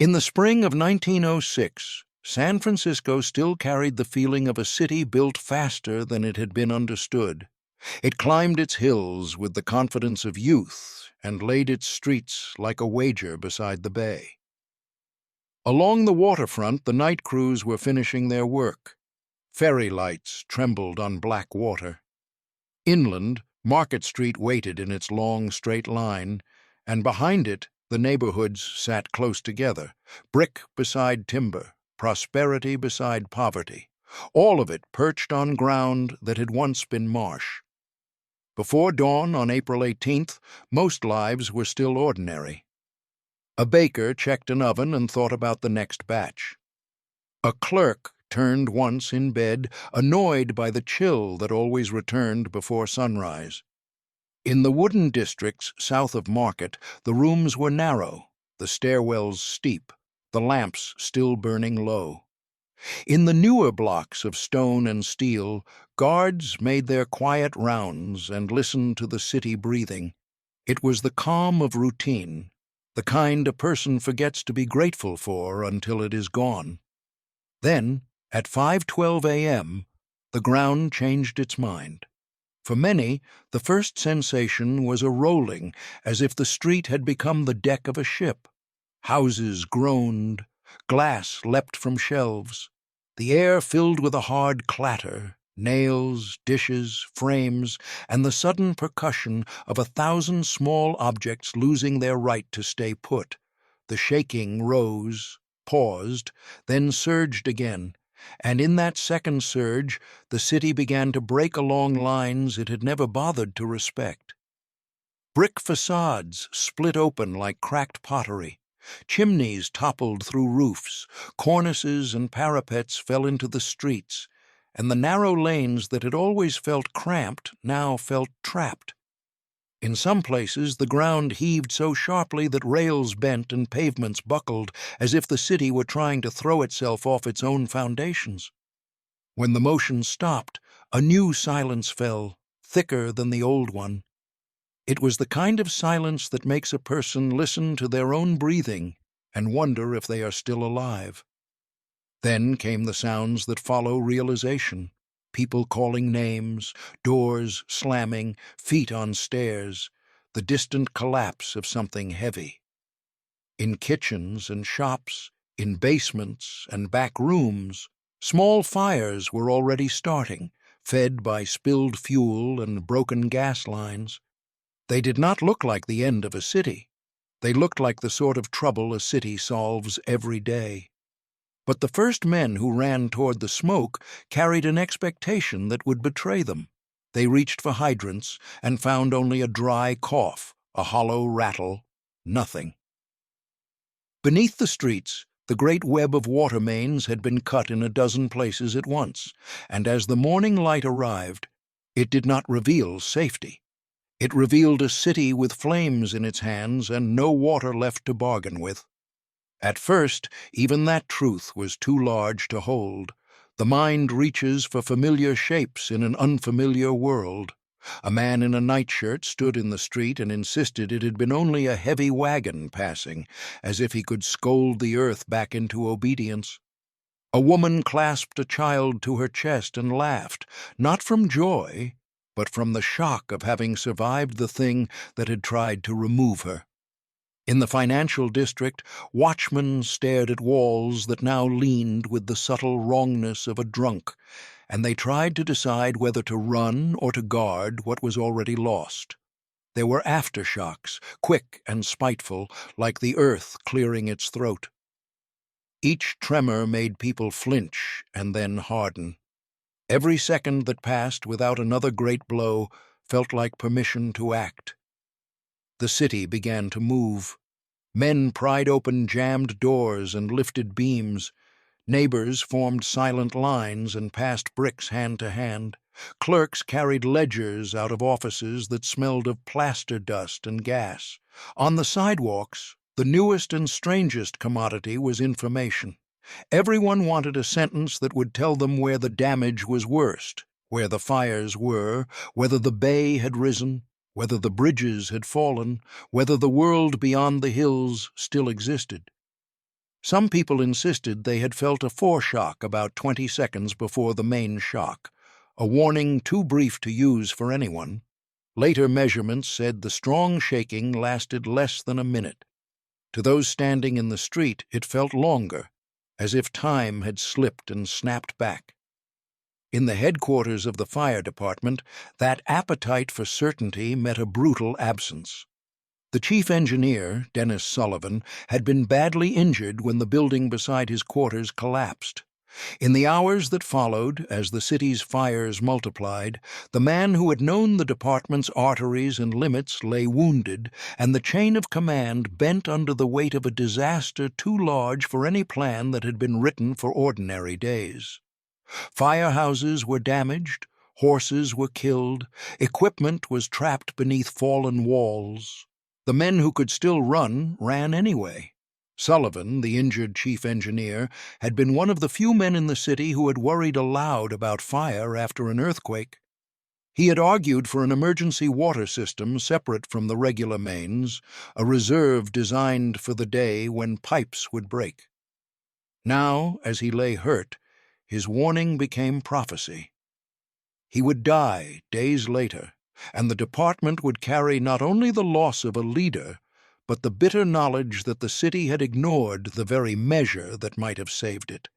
In the spring of 1906, San Francisco still carried the feeling of a city built faster than it had been understood. It climbed its hills with the confidence of youth and laid its streets like a wager beside the bay. Along the waterfront, the night crews were finishing their work. Ferry lights trembled on black water. Inland, Market Street waited in its long, straight line, and behind it, the neighborhoods sat close together, brick beside timber, prosperity beside poverty, all of it perched on ground that had once been marsh. Before dawn on April 18th, most lives were still ordinary. A baker checked an oven and thought about the next batch. A clerk turned once in bed, annoyed by the chill that always returned before sunrise. In the wooden districts south of Market, the rooms were narrow, the stairwells steep, the lamps still burning low. In the newer blocks of stone and steel, guards made their quiet rounds and listened to the city breathing. It was the calm of routine, the kind a person forgets to be grateful for until it is gone. Then, at 5:12 a.m., the ground changed its mind. For many, the first sensation was a rolling, as if the street had become the deck of a ship. Houses groaned, glass leapt from shelves. The air filled with a hard clatter, nails, dishes, frames, and the sudden percussion of 1,000 small objects losing their right to stay put. The shaking rose, paused, then surged again, and in that second surge, the city began to break along lines it had never bothered to respect. Brick facades split open like cracked pottery. Chimneys toppled through roofs, cornices and parapets fell into the streets, and the narrow lanes that had always felt cramped now felt trapped. In some places, the ground heaved so sharply that rails bent and pavements buckled, as if the city were trying to throw itself off its own foundations. When the motion stopped, a new silence fell, thicker than the old one. It was the kind of silence that makes a person listen to their own breathing and wonder if they are still alive. Then came the sounds that follow realization. People calling names, doors slamming, feet on stairs, the distant collapse of something heavy. In kitchens and shops, in basements and back rooms, small fires were already starting, fed by spilled fuel and broken gas lines. They did not look like the end of a city. They looked like the sort of trouble a city solves every day. But the first men who ran toward the smoke carried an expectation that would betray them. They reached for hydrants and found only a dry cough, a hollow rattle, nothing. Beneath the streets, the great web of water mains had been cut in a dozen places at once, and as the morning light arrived, it did not reveal safety. It revealed a city with flames in its hands and no water left to bargain with. At first, even that truth was too large to hold. The mind reaches for familiar shapes in an unfamiliar world. A man in a nightshirt stood in the street and insisted it had been only a heavy wagon passing, as if he could scold the earth back into obedience. A woman clasped a child to her chest and laughed, not from joy, but from the shock of having survived the thing that had tried to remove her. In the financial district, watchmen stared at walls that now leaned with the subtle wrongness of a drunk, and they tried to decide whether to run or to guard what was already lost. There were aftershocks, quick and spiteful, like the earth clearing its throat. Each tremor made people flinch and then harden. Every second that passed without another great blow felt like permission to act. The city began to move. Men pried open jammed doors and lifted beams. Neighbors formed silent lines and passed bricks hand to hand. Clerks carried ledgers out of offices that smelled of plaster dust and gas. On the sidewalks, the newest and strangest commodity was information. Everyone wanted a sentence that would tell them where the damage was worst, where the fires were, whether the bay had risen, whether the bridges had fallen, whether the world beyond the hills still existed. Some people insisted they had felt a foreshock about 20 seconds before the main shock, a warning too brief to use for anyone. Later measurements said the strong shaking lasted less than a minute. To those standing in the street, it felt longer, as if time had slipped and snapped back. In the headquarters of the fire department, that appetite for certainty met a brutal absence. The chief engineer, Dennis Sullivan, had been badly injured when the building beside his quarters collapsed. In the hours that followed, as the city's fires multiplied, the man who had known the department's arteries and limits lay wounded, and the chain of command bent under the weight of a disaster too large for any plan that had been written for ordinary days. Firehouses were damaged, horses were killed, equipment was trapped beneath fallen walls. The men who could still run ran anyway. Sullivan, the injured chief engineer, had been one of the few men in the city who had worried aloud about fire after an earthquake. He had argued for an emergency water system separate from the regular mains, a reserve designed for the day when pipes would break. Now, as he lay hurt, his warning became prophecy. He would die days later, and the department would carry not only the loss of a leader, but the bitter knowledge that the city had ignored the very measure that might have saved it.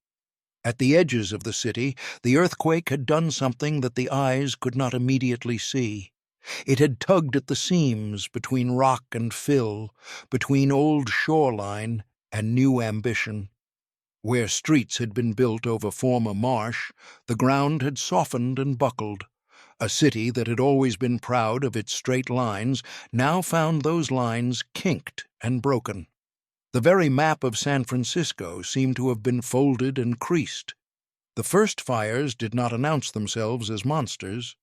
At the edges of the city, the earthquake had done something that the eyes could not immediately see. It had tugged at the seams between rock and fill, between old shoreline and new ambition. Where streets had been built over former marsh, the ground had softened and buckled. A city that had always been proud of its straight lines now found those lines kinked and broken. The very map of San Francisco seemed to have been folded and creased. The first fires did not announce themselves as monsters.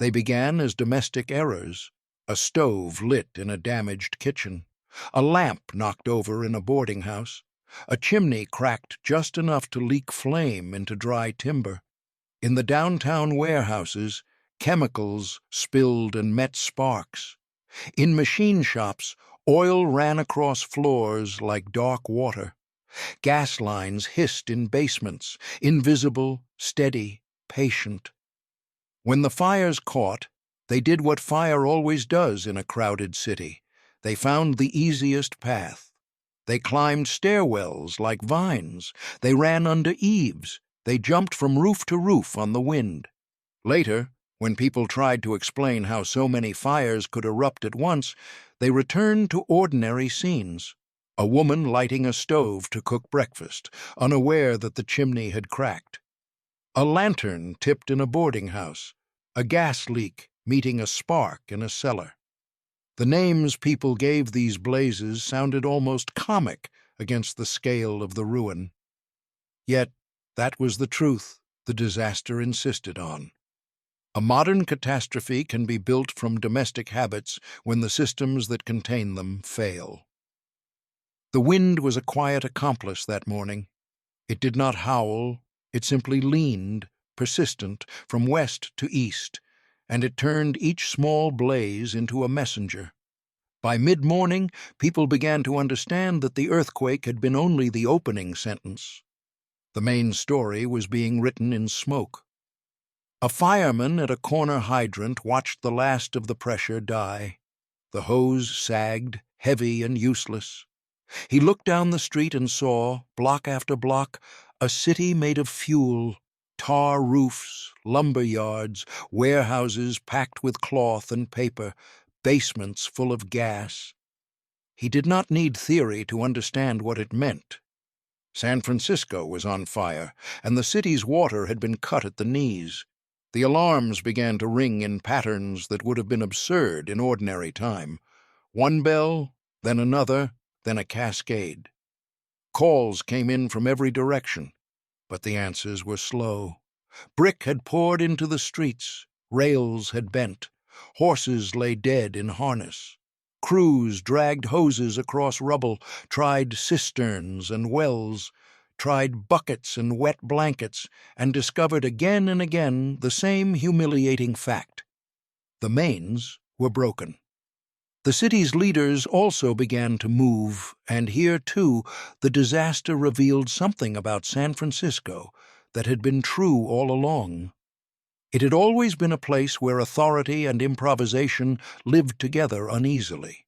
They began as domestic errors: a stove lit in a damaged kitchen, a lamp knocked over in a boarding house, a chimney cracked just enough to leak flame into dry timber. In the downtown warehouses, chemicals spilled and met sparks. In machine shops, oil ran across floors like dark water. Gas lines hissed in basements, invisible, steady, patient. When the fires caught, they did what fire always does in a crowded city. They found the easiest path. They climbed stairwells like vines. They ran under eaves. They jumped from roof to roof on the wind. Later, when people tried to explain how so many fires could erupt at once, they returned to ordinary scenes. A woman lighting a stove to cook breakfast, unaware that the chimney had cracked. A lantern tipped in a boarding house. A gas leak meeting a spark in a cellar. The names people gave these blazes sounded almost comic against the scale of the ruin. Yet that was the truth the disaster insisted on. A modern catastrophe can be built from domestic habits when the systems that contain them fail. The wind was a quiet accomplice that morning. It did not howl, it simply leaned, persistent, from west to east, and it turned each small blaze into a messenger. By mid-morning, people began to understand that the earthquake had been only the opening sentence. The main story was being written in smoke. A fireman at a corner hydrant watched the last of the pressure die. The hose sagged, heavy and useless. He looked down the street and saw, block after block, a city made of fuel, tar roofs, lumber yards, warehouses packed with cloth and paper, basements full of gas. He did not need theory to understand what it meant. San Francisco was on fire, and the city's water had been cut at the knees. The alarms began to ring in patterns that would have been absurd in ordinary time. One bell, then another, then a cascade. Calls came in from every direction, but the answers were slow. Brick had poured into the streets, rails had bent, horses lay dead in harness. Crews dragged hoses across rubble, tried cisterns and wells, tried buckets and wet blankets, and discovered again and again the same humiliating fact. The mains were broken. The city's leaders also began to move, and here, too, the disaster revealed something about San Francisco that had been true all along. It had always been a place where authority and improvisation lived together uneasily.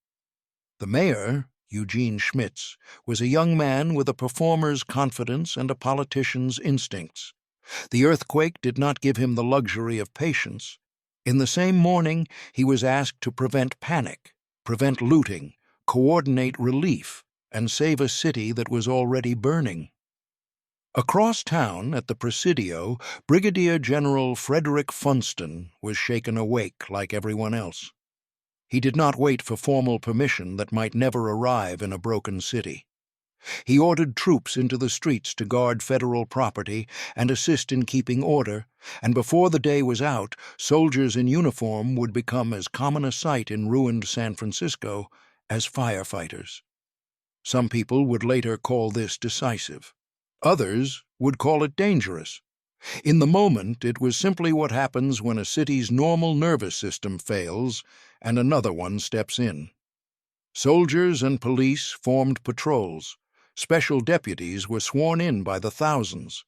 The mayor, Eugene Schmitz, was a young man with a performer's confidence and a politician's instincts. The earthquake did not give him the luxury of patience. In the same morning, he was asked to prevent panic, prevent looting, coordinate relief, and save a city that was already burning. Across town, at the Presidio, Brigadier General Frederick Funston was shaken awake like everyone else. He did not wait for formal permission that might never arrive in a broken city. He ordered troops into the streets to guard federal property and assist in keeping order, and before the day was out, soldiers in uniform would become as common a sight in ruined San Francisco as firefighters. Some people would later call this decisive. Others would call it dangerous. In the moment, it was simply what happens when a city's normal nervous system fails and another one steps in. Soldiers and police formed patrols. Special deputies were sworn in by the thousands.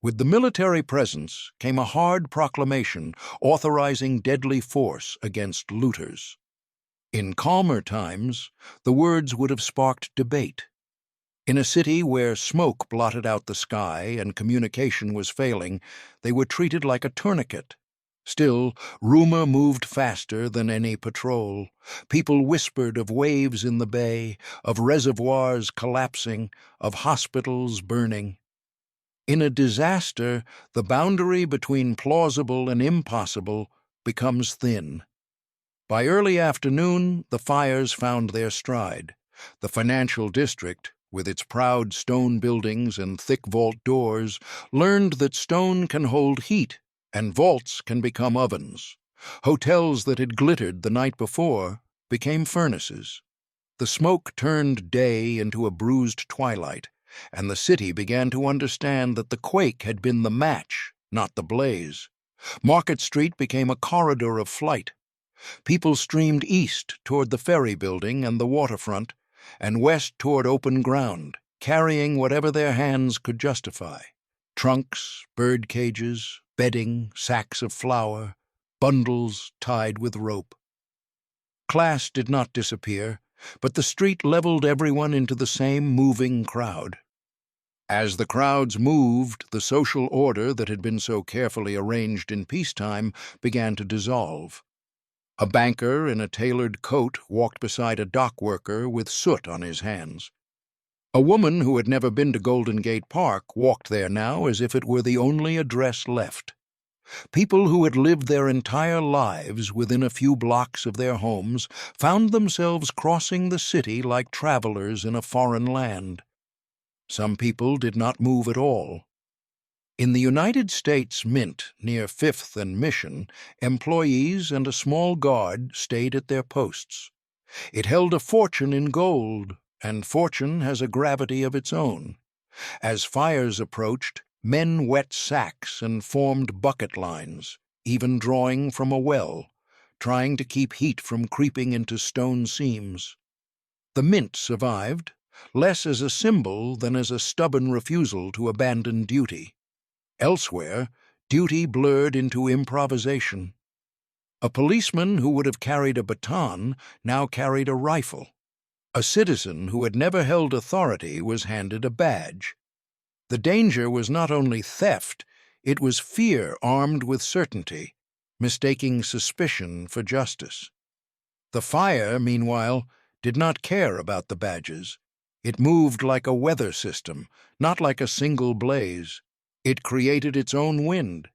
With the military presence came a hard proclamation authorizing deadly force against looters. In calmer times, the words would have sparked debate. In a city where smoke blotted out the sky and communication was failing, they were treated like a tourniquet. Still, rumor moved faster than any patrol. People whispered of waves in the bay, of reservoirs collapsing, of hospitals burning. In a disaster, the boundary between plausible and impossible becomes thin. By early afternoon, the fires found their stride. The financial district, with its proud stone buildings and thick vault doors, learned that stone can hold heat and vaults can become ovens. Hotels that had glittered the night before became furnaces. The smoke turned day into a bruised twilight, and the city began to understand that the quake had been the match, not the blaze. Market Street became a corridor of flight. People streamed east toward the ferry building and the waterfront, and west toward open ground, carrying whatever their hands could justify: trunks, bird cages, bedding, sacks of flour, bundles tied with rope. Class did not disappear, but the street leveled everyone into the same moving crowd. As the crowds moved, the social order that had been so carefully arranged in peacetime began to dissolve. A banker in a tailored coat walked beside a dock worker with soot on his hands. A woman who had never been to Golden Gate Park walked there now as if it were the only address left. People who had lived their entire lives within a few blocks of their homes found themselves crossing the city like travelers in a foreign land. Some people did not move at all. In the United States Mint, near Fifth and Mission, employees and a small guard stayed at their posts. It held a fortune in gold, and fortune has a gravity of its own. As fires approached, men wet sacks and formed bucket lines, even drawing from a well, trying to keep heat from creeping into stone seams. The Mint survived, less as a symbol than as a stubborn refusal to abandon duty. Elsewhere, duty blurred into improvisation. A policeman who would have carried a baton now carried a rifle. A citizen who had never held authority was handed a badge. The danger was not only theft, it was fear armed with certainty, mistaking suspicion for justice. The fire, meanwhile, did not care about the badges. It moved like a weather system, not like a single blaze. It created its own wind.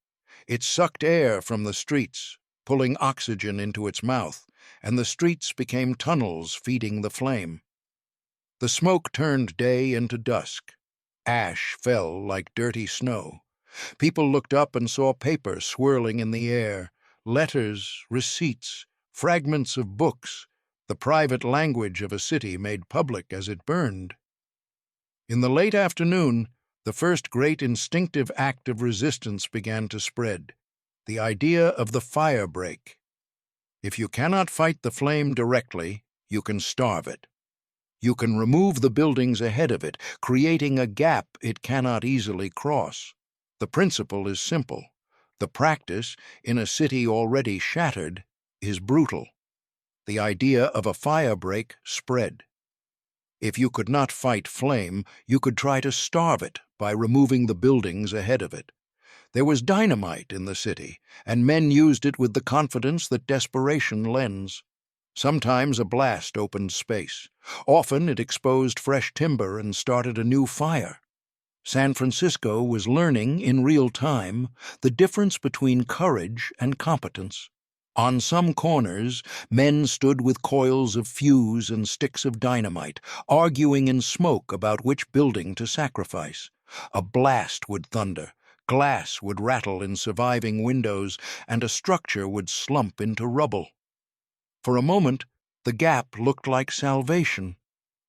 It sucked air from the streets, pulling oxygen into its mouth, and the streets became tunnels feeding the flame. The smoke turned day into dusk. Ash fell like dirty snow. People looked up and saw paper swirling in the air, letters, receipts, fragments of books, the private language of a city made public as it burned. In the late afternoon, the first great instinctive act of resistance began to spread, the idea of the fire break. If you cannot fight the flame directly, you can starve it. You can remove the buildings ahead of it, creating a gap it cannot easily cross. The principle is simple. The practice, in a city already shattered, is brutal. The idea of a fire break spread. If you could not fight flame, you could try to starve it by removing the buildings ahead of it. There was dynamite in the city, and men used it with the confidence that desperation lends. Sometimes a blast opened space. Often it exposed fresh timber and started a new fire. San Francisco was learning in real time the difference between courage and competence. On some corners, men stood with coils of fuse and sticks of dynamite, arguing in smoke about which building to sacrifice. A blast would thunder, glass would rattle in surviving windows, and a structure would slump into rubble. For a moment, the gap looked like salvation.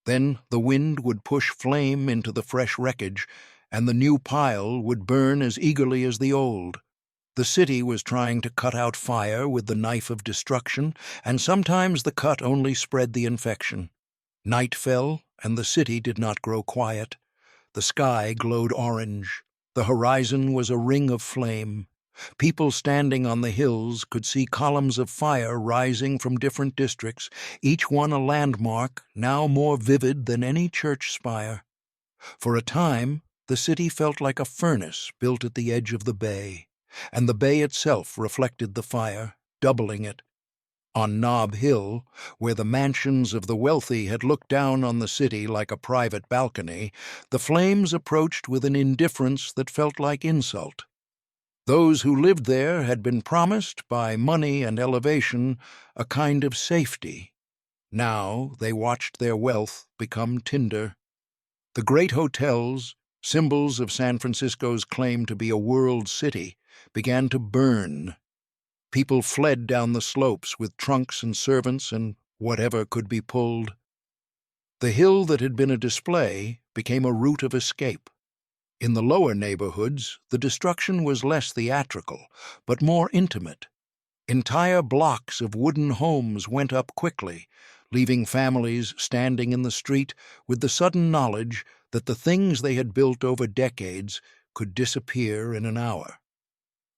Then the wind would push flame into the fresh wreckage, and the new pile would burn as eagerly as the old. The city was trying to cut out fire with the knife of destruction, and sometimes the cut only spread the infection. Night fell, and the city did not grow quiet. The sky glowed orange. The horizon was a ring of flame. People standing on the hills could see columns of fire rising from different districts, each one a landmark, now more vivid than any church spire. For a time, the city felt like a furnace built at the edge of the bay, and the bay itself reflected the fire, doubling it. On Nob Hill, where the mansions of the wealthy had looked down on the city like a private balcony, the flames approached with an indifference that felt like insult. Those who lived there had been promised, by money and elevation, a kind of safety. Now they watched their wealth become tinder. The great hotels, symbols of San Francisco's claim to be a world city, began to burn. People fled down the slopes with trunks and servants and whatever could be pulled. The hill that had been a display became a route of escape. In the lower neighborhoods, the destruction was less theatrical, but more intimate. Entire blocks of wooden homes went up quickly, leaving families standing in the street with the sudden knowledge that the things they had built over decades could disappear in an hour.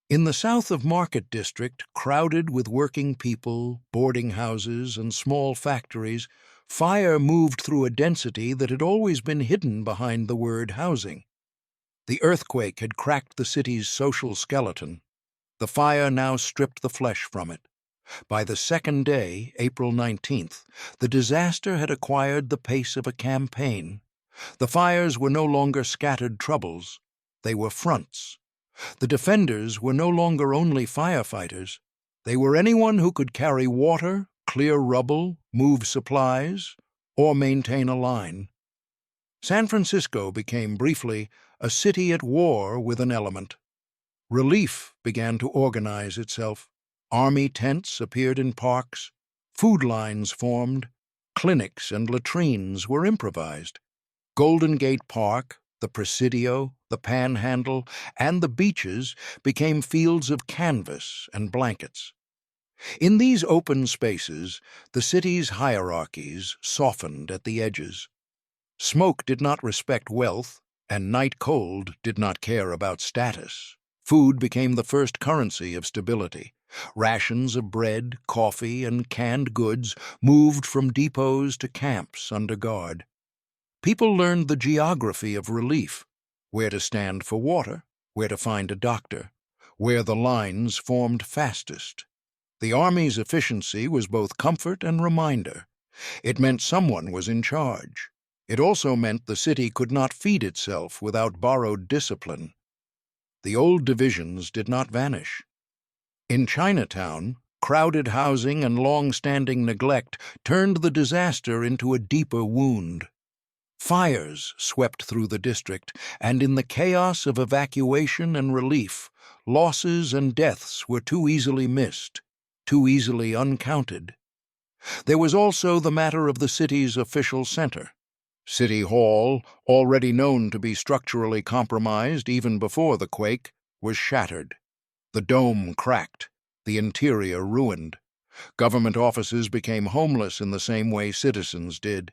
In the south of Market District, crowded with working people, boarding houses, and small factories, fire moved through a density that had always been hidden behind the word housing. The earthquake had cracked the city's social skeleton. The fire now stripped the flesh from it. By the second day, April 19th, the disaster had acquired the pace of a campaign. The fires were no longer scattered troubles. They were fronts. The defenders were no longer only firefighters. They were anyone who could carry water, clear rubble, move supplies, or maintain a line. San Francisco became briefly a city at war with an element. Relief began to organize itself. Army tents appeared in parks. Food lines formed. Clinics and latrines were improvised. Golden Gate Park, the Presidio, the Panhandle, and the beaches became fields of canvas and blankets. In these open spaces, the city's hierarchies softened at the edges. Smoke did not respect wealth, and night cold did not care about status. Food became the first currency of stability. Rations of bread, coffee, and canned goods moved from depots to camps under guard. People learned the geography of relief, where to stand for water, where to find a doctor, where the lines formed fastest. The Army's efficiency was both comfort and reminder. It meant someone was in charge. It also meant the city could not feed itself without borrowed discipline. The old divisions did not vanish. In Chinatown, crowded housing and long-standing neglect turned the disaster into a deeper wound. Fires swept through the district, and in the chaos of evacuation and relief, losses and deaths were too easily missed, too easily uncounted. There was also the matter of the city's official center. City Hall, already known to be structurally compromised even before the quake, was shattered. The dome cracked, the interior ruined. Government offices became homeless in the same way citizens did.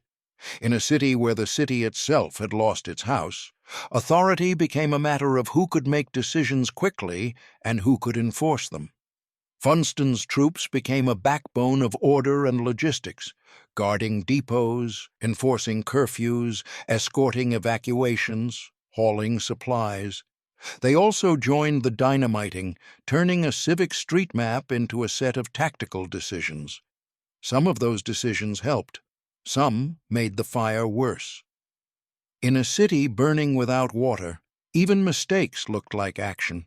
In a city where the city itself had lost its house, authority became a matter of who could make decisions quickly and who could enforce them. Funston's troops became a backbone of order and logistics, guarding depots, enforcing curfews, escorting evacuations, hauling supplies. They also joined the dynamiting, turning a civic street map into a set of tactical decisions. Some of those decisions helped. Some made the fire worse. In a city burning without water, even mistakes looked like action.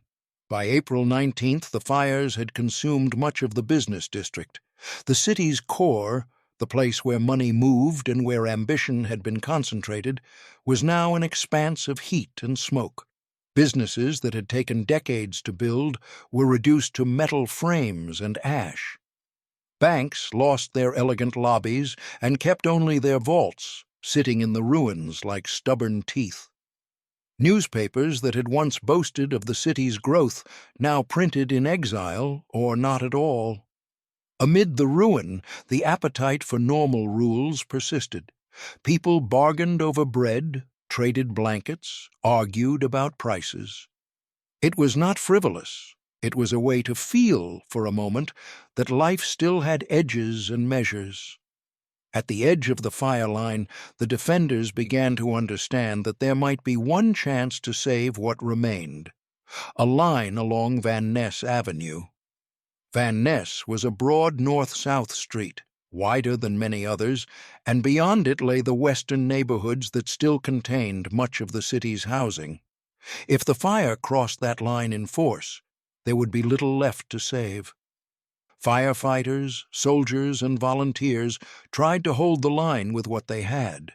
By April 19th, the fires had consumed much of the business district. The city's core, the place where money moved and where ambition had been concentrated, was now an expanse of heat and smoke. Businesses that had taken decades to build were reduced to metal frames and ash. Banks lost their elegant lobbies and kept only their vaults, sitting in the ruins like stubborn teeth. Newspapers that had once boasted of the city's growth now printed in exile or not at all. Amid the ruin, the appetite for normal rules persisted. People bargained over bread, traded blankets, argued about prices. It was not frivolous. It was a way to feel, for a moment, that life still had edges and measures. At the edge of the fire line, the defenders began to understand that there might be one chance to save what remained, a line along Van Ness Avenue. Van Ness was a broad north-south street, wider than many others, and beyond it lay the western neighborhoods that still contained much of the city's housing. If the fire crossed that line in force, there would be little left to save. Firefighters, soldiers, and volunteers tried to hold the line with what they had: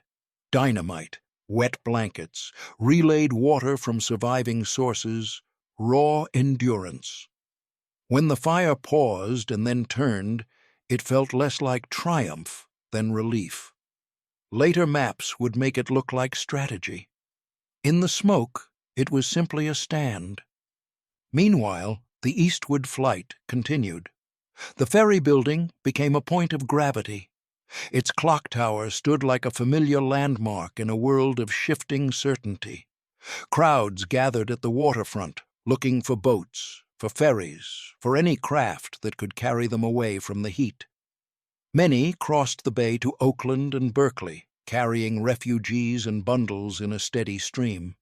dynamite, wet blankets, relayed water from surviving sources, raw endurance. When the fire paused and then turned, it felt less like triumph than relief. Later maps would make it look like strategy. In the smoke, it was simply a stand. Meanwhile, the eastward flight continued. The ferry building became a point of gravity. Its clock tower stood like a familiar landmark in a world of shifting certainty. Crowds gathered at the waterfront, looking for boats, for ferries, for any craft that could carry them away from the heat. Many crossed the bay to Oakland and Berkeley, carrying refugees and bundles in a steady stream.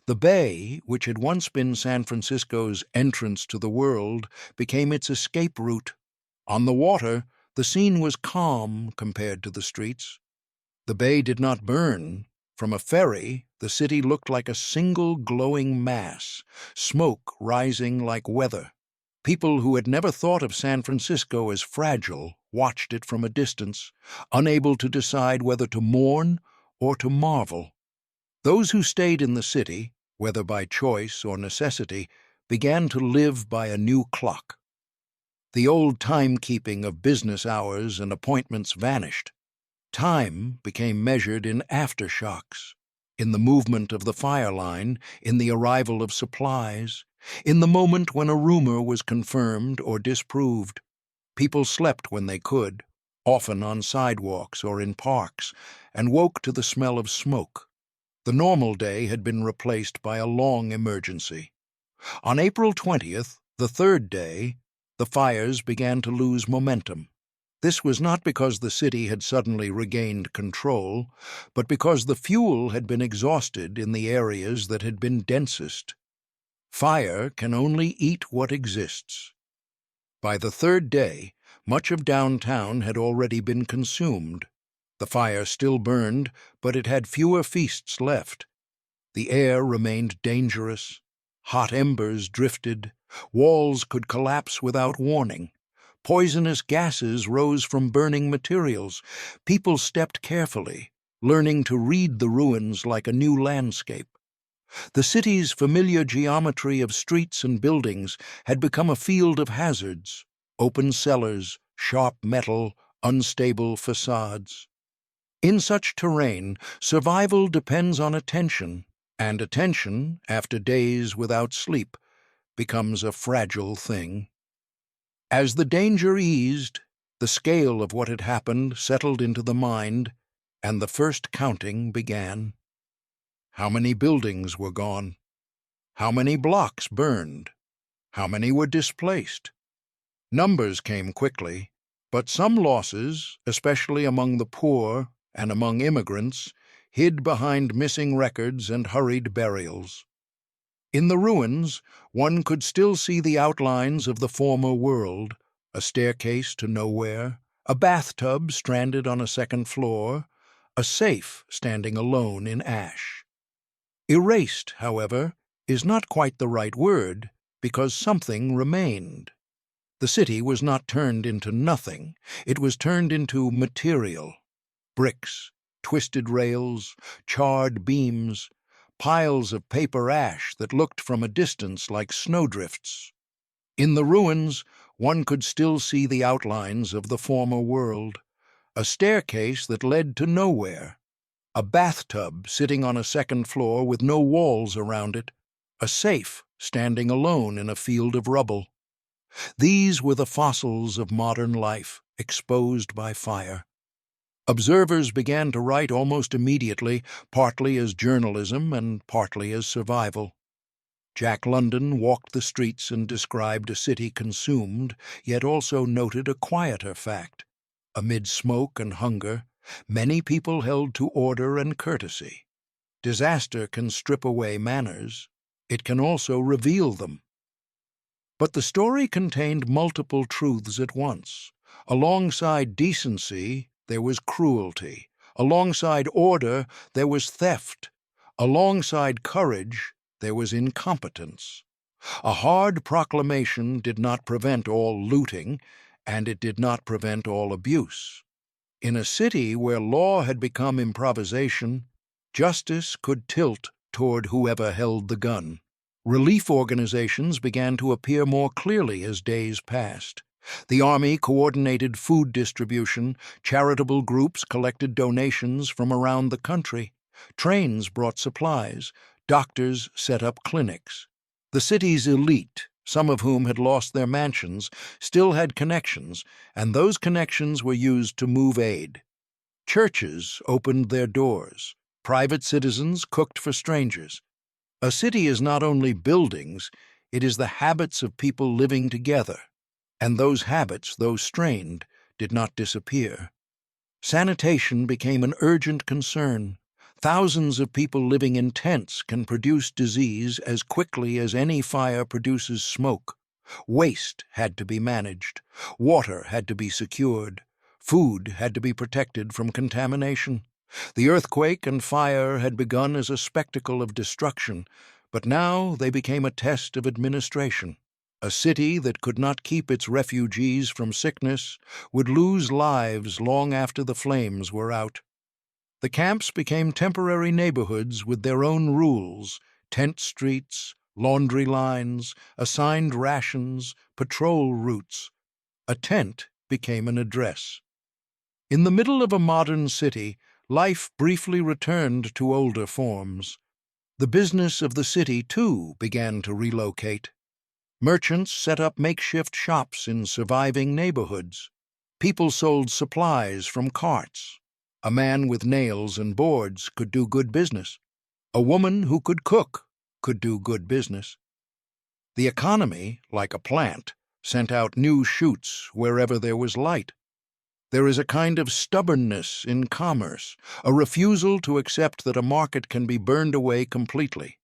The bay, which had once been San Francisco's entrance to the world, became its escape route. On the water, the scene was calm compared to the streets. The bay did not burn. From a ferry, the city looked like a single glowing mass, smoke rising like weather. People who had never thought of San Francisco as fragile watched it from a distance, unable to decide whether to mourn or to marvel. Those who stayed in the city, whether by choice or necessity, began to live by a new clock. The old timekeeping of business hours and appointments vanished. Time became measured in aftershocks, in the movement of the fire line, in the arrival of supplies, in the moment when a rumor was confirmed or disproved. People slept when they could, often on sidewalks or in parks, and woke to the smell of smoke. The normal day had been replaced by a long emergency. On April 20th, the third day, the fires began to lose momentum. This was not because the city had suddenly regained control, but because the fuel had been exhausted in the areas that had been densest. Fire can only eat what exists. By the third day, much of downtown had already been consumed. The fire still burned, but it had fewer feasts left. The air remained dangerous. Hot embers drifted. Walls could collapse without warning. Poisonous gases rose from burning materials. People stepped carefully, learning to read the ruins like a new landscape. The city's familiar geometry of streets and buildings had become a field of hazards: open cellars, sharp metal, unstable facades. In such terrain, survival depends on attention, and attention, after days without sleep, becomes a fragile thing. As the danger eased, the scale of what had happened settled into the mind, and the first counting began. How many buildings were gone? How many blocks burned? How many were displaced? Numbers came quickly, but some losses, especially among the poor and among immigrants, hid behind missing records and hurried burials. In the ruins, one could still see the outlines of the former world: a staircase to nowhere, a bathtub stranded on a second floor, a safe standing alone in ash. Erased, however, is not quite the right word, because something remained. The city was not turned into nothing, it was turned into material: bricks, twisted rails, charred beams, piles of paper ash that looked from a distance like snowdrifts. In the ruins, one could still see the outlines of the former world: a staircase that led to nowhere, a bathtub sitting on a second floor with no walls around it, a safe standing alone in a field of rubble. These were the fossils of modern life, exposed by fire. Observers began to write almost immediately, partly as journalism and partly as survival. Jack London walked the streets and described a city consumed, yet also noted a quieter fact. Amid smoke and hunger, many people held to order and courtesy. Disaster can strip away manners. It can also reveal them. But the story contained multiple truths at once. Alongside decency, there was cruelty. Alongside order, there was theft. Alongside courage, there was incompetence. A hard proclamation did not prevent all looting, and it did not prevent all abuse. In a city where law had become improvisation, justice could tilt toward whoever held the gun. Relief organizations began to appear more clearly as days passed. The Army coordinated food distribution, charitable groups collected donations from around the country, trains brought supplies, doctors set up clinics. The city's elite, some of whom had lost their mansions, still had connections, and those connections were used to move aid. Churches opened their doors. Private citizens cooked for strangers. A city is not only buildings, it is the habits of people living together. And those habits, though strained, did not disappear. Sanitation became an urgent concern. Thousands of people living in tents can produce disease as quickly as any fire produces smoke. Waste had to be managed. Water had to be secured. Food had to be protected from contamination. The earthquake and fire had begun as a spectacle of destruction, but now they became a test of administration. A city that could not keep its refugees from sickness would lose lives long after the flames were out. The camps became temporary neighborhoods with their own rules: tent streets, laundry lines, assigned rations, patrol routes. A tent became an address. In the middle of a modern city, life briefly returned to older forms. The business of the city, too, began to relocate. Merchants set up makeshift shops in surviving neighborhoods. People sold supplies from carts. A man with nails and boards could do good business. A woman who could cook could do good business. The economy, like a plant, sent out new shoots wherever there was light. There is a kind of stubbornness in commerce, a refusal to accept that a market can be burned away completely.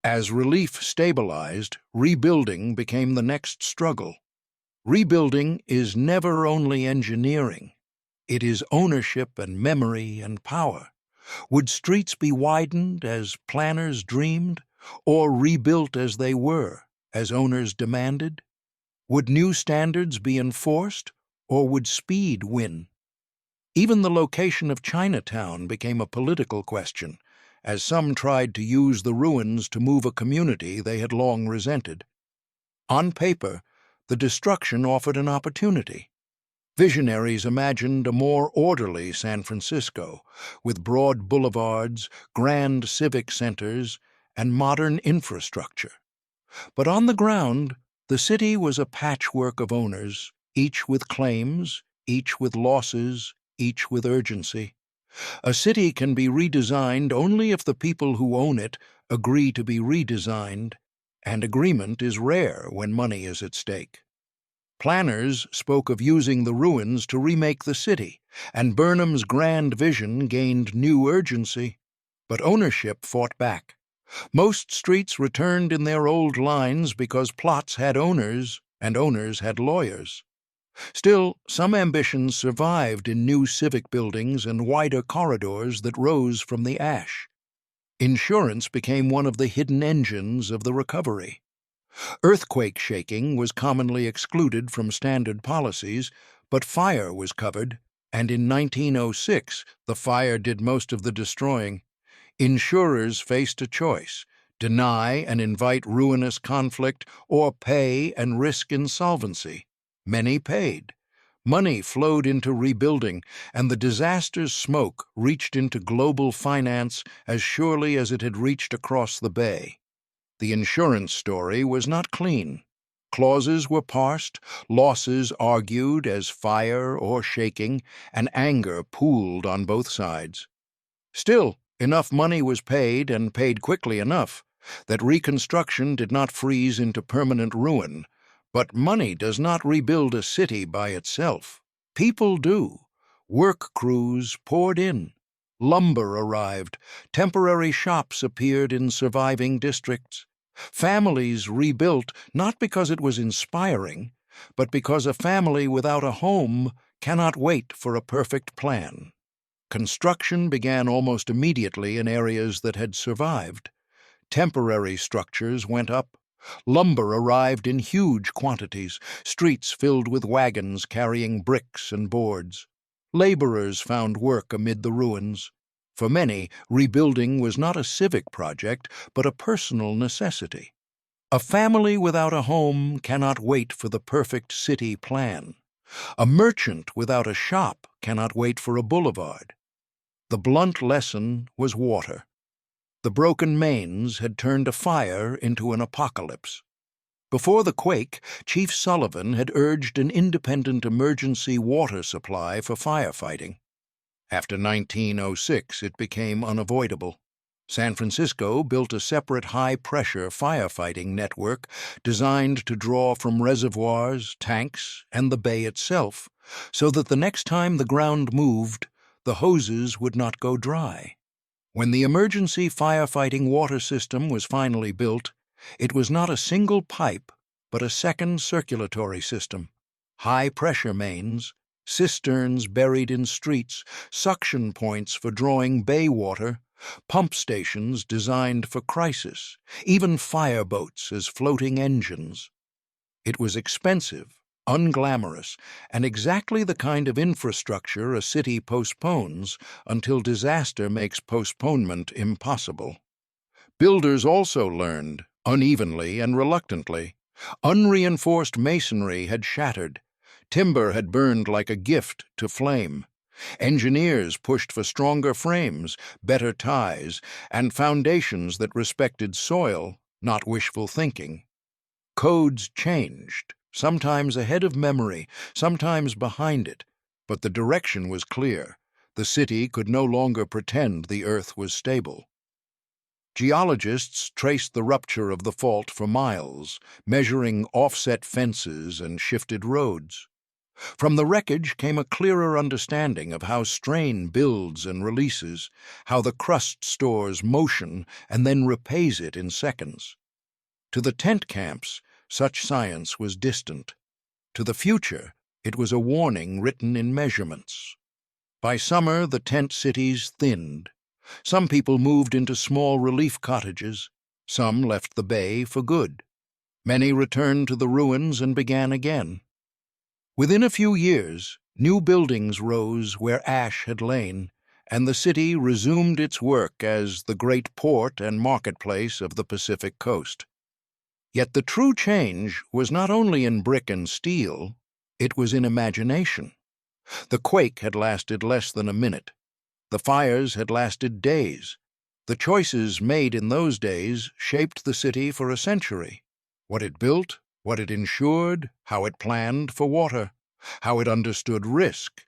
As relief stabilized, rebuilding became the next struggle. Rebuilding is never only engineering. It is ownership and memory and power. Would streets be widened as planners dreamed, or rebuilt as they were, as owners demanded? Would new standards be enforced, or would speed win? Even the location of Chinatown became a political question, as some tried to use the ruins to move a community they had long resented. On paper, the destruction offered an opportunity. Visionaries imagined a more orderly San Francisco, with broad boulevards, grand civic centers, and modern infrastructure. But on the ground, The city was a patchwork of owners, each with claims, each with losses, each with urgency. A city can be redesigned only if the people who own it agree to be redesigned, and agreement is rare when money is at stake. Planners spoke of using the ruins to remake the city, and Burnham's grand vision gained new urgency. But ownership fought back. Most streets returned in their old lines because plots had owners, and owners had lawyers. Still, some ambitions survived in new civic buildings and wider corridors that rose from the ash. Insurance became one of the hidden engines of the recovery. Earthquake shaking was commonly excluded from standard policies, but fire was covered, and in 1906 the fire did most of the destroying. Insurers faced a choice: deny and invite ruinous conflict, or pay and risk insolvency. Many paid. Money flowed into rebuilding, and the disaster's smoke reached into global finance as surely as it had reached across the bay. The insurance story was not clean. Clauses were parsed, losses argued as fire or shaking, and anger pooled on both sides. Still, enough money was paid, and paid quickly enough, that reconstruction did not freeze into permanent ruin. But money does not rebuild a city by itself. People do. Work crews poured in. Lumber arrived. Temporary shops appeared in surviving districts. Families rebuilt not because it was inspiring, but because a family without a home cannot wait for a perfect plan. Construction began almost immediately in areas that had survived. Temporary structures went up. Lumber arrived in huge quantities, streets filled with wagons carrying bricks and boards. Laborers found work amid the ruins. For many, rebuilding was not a civic project, but a personal necessity. A family without a home cannot wait for the perfect city plan. A merchant without a shop cannot wait for a boulevard. The blunt lesson was water. The broken mains had turned a fire into an apocalypse. Before the quake, Chief Sullivan had urged an independent emergency water supply for firefighting. After 1906, it became unavoidable. San Francisco built a separate high-pressure firefighting network designed to draw from reservoirs, tanks, and the bay itself, so that the next time the ground moved, the hoses would not go dry. When the emergency firefighting water system was finally built, it was not a single pipe, but a second circulatory system. High-pressure mains, cisterns buried in streets, suction points for drawing bay water, pump stations designed for crisis, even fireboats as floating engines. It was expensive, unglamorous, and exactly the kind of infrastructure a city postpones until disaster makes postponement impossible. Builders also learned, unevenly and reluctantly. Unreinforced masonry had shattered. Timber had burned like a gift to flame. Engineers pushed for stronger frames, better ties, and foundations that respected soil, not wishful thinking. Codes changed, sometimes ahead of memory, sometimes behind it, but the direction was clear. The city could no longer pretend the earth was stable. Geologists traced the rupture of the fault for miles, measuring offset fences and shifted roads. From the wreckage came a clearer understanding of how strain builds and releases, how the crust stores motion and then repays it in seconds. To the tent camps, such science was distant. To the future, it was a warning written in measurements. By summer, the tent cities thinned. Some people moved into small relief cottages. Some left the bay for good. Many returned to the ruins and began again. Within a few years, new buildings rose where ash had lain, and the city resumed its work as the great port and marketplace of the Pacific coast. Yet the true change was not only in brick and steel, it was in imagination. The quake had lasted less than a minute. The fires had lasted days. The choices made in those days shaped the city for a century. What it built what it ensured, how it planned for water, how it understood risk.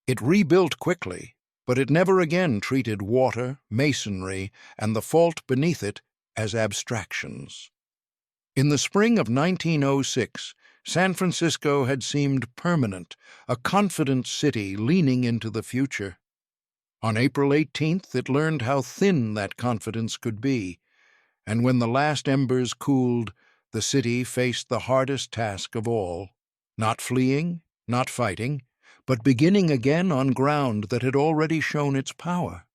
It rebuilt quickly, but it never again treated water, masonry, and the fault beneath it as abstractions. In the spring of 1906, San Francisco had seemed permanent, a confident city leaning into the future. On April 18th, it learned how thin that confidence could be, and when the last embers cooled, the city faced the hardest task of all, not fleeing, not fighting, but beginning again on ground that had already shown its power.